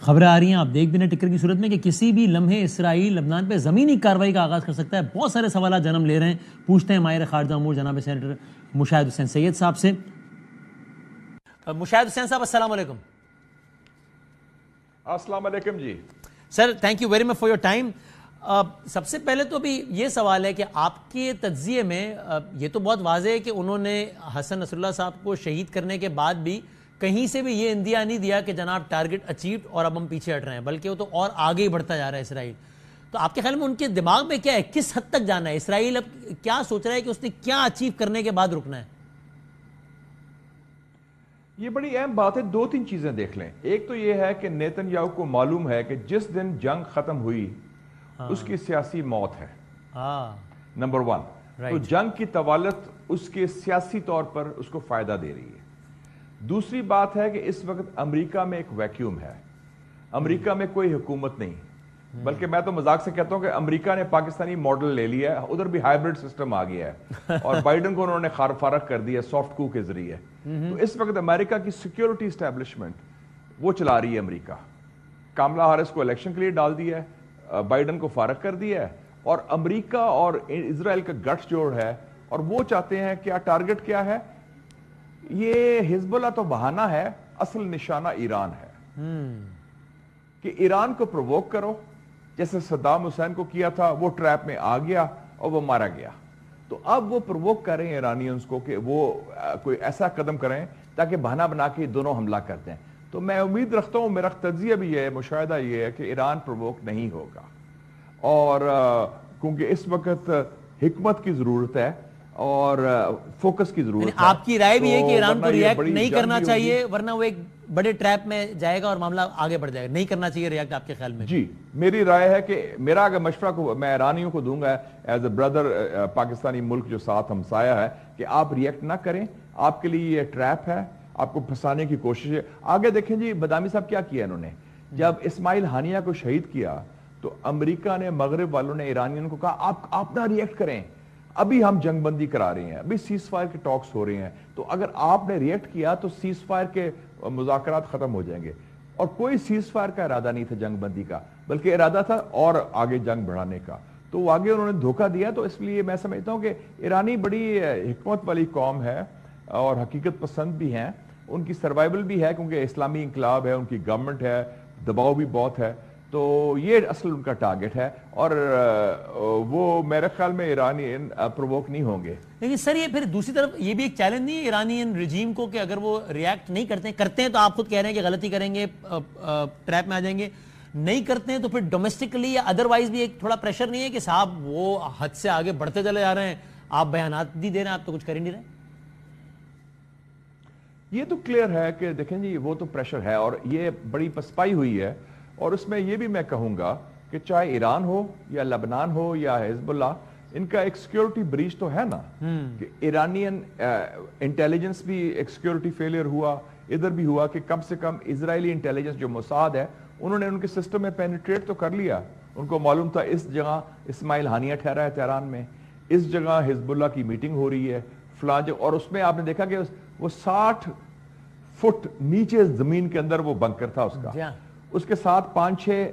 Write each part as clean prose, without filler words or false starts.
خبریں آ رہی ہیں، آپ دیکھ بھی ہیں ٹکر کی صورت میں کہ کسی بھی لمحے اسرائیل لبنان پہ زمینی کارروائی کا آغاز کر سکتا ہے. بہت سارے سوالات جنم لے رہے ہیں. پوچھتے ہیں ماہر خارجہ امور جناب سینیٹر مشاہد حسین سید صاحب سے. مشاہد حسین صاحب السلام علیکم. السلام علیکم جی sir, thank you very much for your time. سب سے پہلے تو ابھی یہ سوال ہے کہ آپ کے تجزیے میں یہ تو بہت واضح ہے کہ انہوں نے حسن نصر اللہ صاحب کو شہید کرنے کے بعد بھی کہیں سے بھی یہ اندیا نہیں دیا کہ جناب ٹارگٹ اچیوڈ اور اب ہم پیچھے ہٹ رہے ہیں، بلکہ وہ تو اور آگے ہی بڑھتا جا رہا ہے اسرائیل. تو آپ کے خیال میں ان کے دماغ میں کیا ہے، کس حد تک جانا ہے اسرائیل، اب کیا سوچ رہا ہے کہ اس نے کیا اچیو کرنے کے بعد رکنا ہے؟ یہ بڑی اہم بات ہے. دو تین چیزیں دیکھ لیں. ایک تو یہ ہے کہ نیتن یاہو کو معلوم ہے کہ جس دن جنگ ختم ہوئی اس کی سیاسی موت ہے. Number one. تو جنگ کی طوالت اس کے سیاسی طور پر اس کو فائدہ دے رہی ہے. دوسری بات ہے کہ اس وقت امریکہ میں ایک ویکیوم ہے. امریکہ میں کوئی حکومت نہیں، بلکہ میں تو مذاق سے کہتا ہوں کہ امریکہ نے پاکستانی ماڈل لے لیا ہے. ادھر بھی ہائیبرڈ سسٹم آ گیا ہے اور بائیڈن کو انہوں نے فارغ کر دیا سافٹ کو کے ذریعے. تو اس وقت امریکہ کی سیکیورٹی اسٹیبلشمنٹ وہ چلا رہی ہے امریکہ. کاملا ہارس کو الیکشن کے لیے ڈال دیا ہے، بائیڈن کو فارغ کر دیا ہے، اور امریکہ اور اسرائیل کا گٹھ جوڑ ہے. اور وہ چاہتے ہیں کیا ٹارگٹ کیا ہے؟ یہ حزب اللہ تو بہانہ ہے، اصل نشانہ ایران ہے. کہ ایران کو پرووک کرو، جیسے صدام حسین کو کیا تھا، وہ ٹریپ میں آ گیا اور وہ مارا گیا. تو اب وہ پرووک کریں ایرانینز کو کہ وہ کوئی ایسا قدم کریں تاکہ بہانہ بنا کے دونوں حملہ کر دیں. تو میں امید رکھتا ہوں، میرا تجزیہ بھی یہ ہے، مشاہدہ یہ ہے کہ ایران پرووک نہیں ہوگا. اور کیونکہ اس وقت حکمت کی ضرورت ہے اور فوکس کی ضرورت ہے. آپ کی رائے بھی ہے کہ ایران کو ریئیکٹ نہیں کرنا چاہیے، ورنہ وہ ایک بڑے ٹریپ میں جائے گا اور معاملہ آگے بڑھ جائے گا. نہیں کرنا چاہیے ریئیکٹ آپ کے خیال میں؟ جی میری رائے ہے کہ میرا اگر مشورہ کو میں ایرانیوں کو دوں گا ایز اے بردر، پاکستانی ملک جو ساتھ ہمسایہ ہے، کہ آپ ریئیکٹ نہ کریں. آپ کے لیے یہ ٹریپ ہے، آپ کو پھنسانے کی کوشش ہے. آگے دیکھیں جی بدامی صاحب کیا کیا انہوں نے. جب اسماعیل ہانیہ کو شہید کیا تو امریکہ نے، مغرب والوں نے ایرانیوں کو کہا آپ نہ ریئیکٹ کریں، ابھی ہم جنگ بندی کرا رہے ہیں، ابھی سیز فائر کے ٹاکس ہو رہے ہیں. تو اگر آپ نے ریئیکٹ کیا تو سیز فائر کے مذاکرات ختم ہو جائیں گے. اور کوئی سیز فائر کا ارادہ نہیں تھا جنگ بندی کا، بلکہ ارادہ تھا اور آگے جنگ بڑھانے کا. تو آگے انہوں نے دھوکہ دیا. تو اس لیے میں سمجھتا ہوں کہ ایرانی بڑی حکمت والی قوم ہے اور حقیقت پسند بھی ہیں. ان کی سروائیول بھی ہے کیونکہ اسلامی انقلاب ہے، ان کی گورنمنٹ ہے، دباؤ بھی بہت ہے. تو یہ اصل ان کا ٹارگٹ ہے اور وہ میرے خیال میں ایرانین پرووک نہیں ہوں گے. لیکن سر یہ پھر دوسری طرف یہ بھی ایک چیلنج نہیں ہے ایرانین رجیم کو کہ اگر وہ ریئیکٹ نہیں کرتے ہیں تو آپ خود کہہ رہے ہیں کہ غلطی کریں گے، ٹریپ میں آ جائیں گے. نہیں کرتے ہیں تو پھر ڈومیسٹکلی یا ادروائز بھی ایک تھوڑا پریشر نہیں ہے کہ صاحب وہ حد سے آگے بڑھتے چلے جا رہے ہیں، آپ بیانات نہیں دے رہے ہیں، آپ تو کچھ کر ہی نہیں رہے؟ یہ تو کلیئر ہے کہ دیکھیں جی وہ تو پریشر ہے اور یہ بڑی پسپائی ہوئی ہے. اور اس میں یہ بھی میں کہوں گا کہ چاہے ایران ہو یا لبنان ہو یا حزب اللہ، ان کا ایک سیکیورٹی بریچ تو ہے نا. کہ ایرانین انٹیلیجنس بھی ایک سیکیورٹی فیلئر ہوا، ادھر بھی ہوا کہ کم سے کم اسرائیلی انٹیلیجنس جو موساد ہے انہوں نے ان کے سسٹم میں پینیٹریٹ تو کر لیا. ان کو معلوم تھا اس جگہ اسماعیل ہانیہ ٹھہرا ہے تہران میں، اس جگہ حزب اللہ کی میٹنگ ہو رہی ہے فلاں جگہ. اور اس میں آپ نے دیکھا کہ وہ 60 فٹ نیچے زمین کے اندر وہ بنکر تھا اس کا. اس کے ساتھ 5-6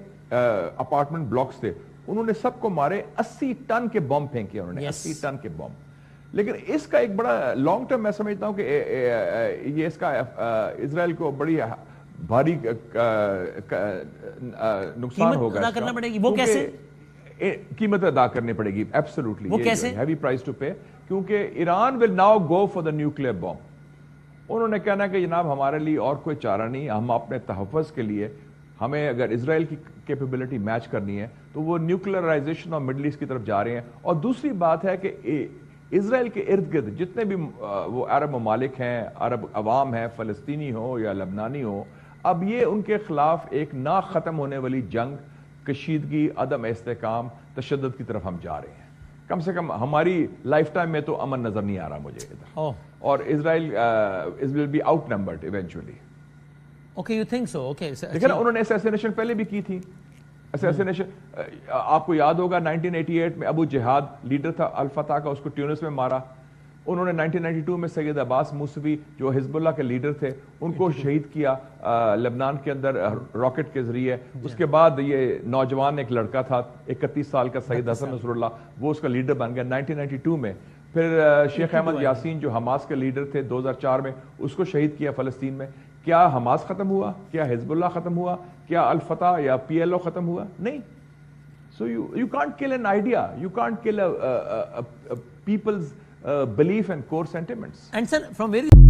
اپارٹمنٹ بلاکس تھے. انہوں نے سب کو مارے. 80 ٹن کے بم پھینکے انہوں نے، 80 ٹن کے بم. لیکن اس کا ایک بڑا لانگ ٹرم میں سمجھتا ہوں کہ یہ اس کا اسرائیل کو بڑی بھاری نقصان ہوگا. ادا کرنا پڑے گی. وہ کیسے؟ قیمت ادا کرنی پڑے گی. ایبسولوٹلی. وہ کیسے؟ Heavy price to pay. کیونکہ Iran will now go for the nuclear bomb. انہوں نے کہنا کہ جناب ہمارے لیے اور کوئی چارہ نہیں، ہم اپنے تحفظ کے لیے، ہمیں اگر اسرائیل کی کیپیبلٹی میچ کرنی ہے تو وہ نیوکلرائزیشن اور مڈل ایسٹ کی طرف جا رہے ہیں. اور دوسری بات ہے کہ اسرائیل کے ارد گرد جتنے بھی وہ عرب ممالک ہیں، عرب عوام ہیں، فلسطینی ہو یا لبنانی ہو، اب یہ ان کے خلاف ایک نہ ختم ہونے والی جنگ، کشیدگی، عدم استحکام، تشدد کی طرف ہم جا رہے ہیں. کم سے کم ہماری لائف ٹائم میں تو امن نظر نہیں آ رہا مجھے ادھر. اور اسرائیل will be outnumbered eventually. Okay, you think so? Okay. دیکھیں نا انہوں نے اسیسینیشن پہلے بھی کی تھی. اسیسینیشن آپ کو یاد ہوگا 1988 میں ابو جہاد لیڈر تھا الفتح کا، اس کو ٹیونس میں مارا. انہوں نے 1992 میں سید عباس موسوی جو حزب اللہ کے لیڈر تھے ان کو شہید کیا لبنان کے اندر راکٹ کے ذریعے. اس کے بعد یہ نوجوان ایک لڑکا تھا 31 سال کا سید حسن نصر اللہ, وہ اس کا لیڈر بن گیا 1992 میں. پھر شیخ احمد یاسین جو حماس کے لیڈر تھے 2004 میں, اس کو شہید کیا فلسطین میں. کیا حماس ختم ہوا؟ کیا حزب اللہ ختم ہوا؟ کیا الفتح یا PLO ختم ہوا؟ نہیں. So you can't kill an idea, you can't kill a people's belief and core sentiments. And sir, from where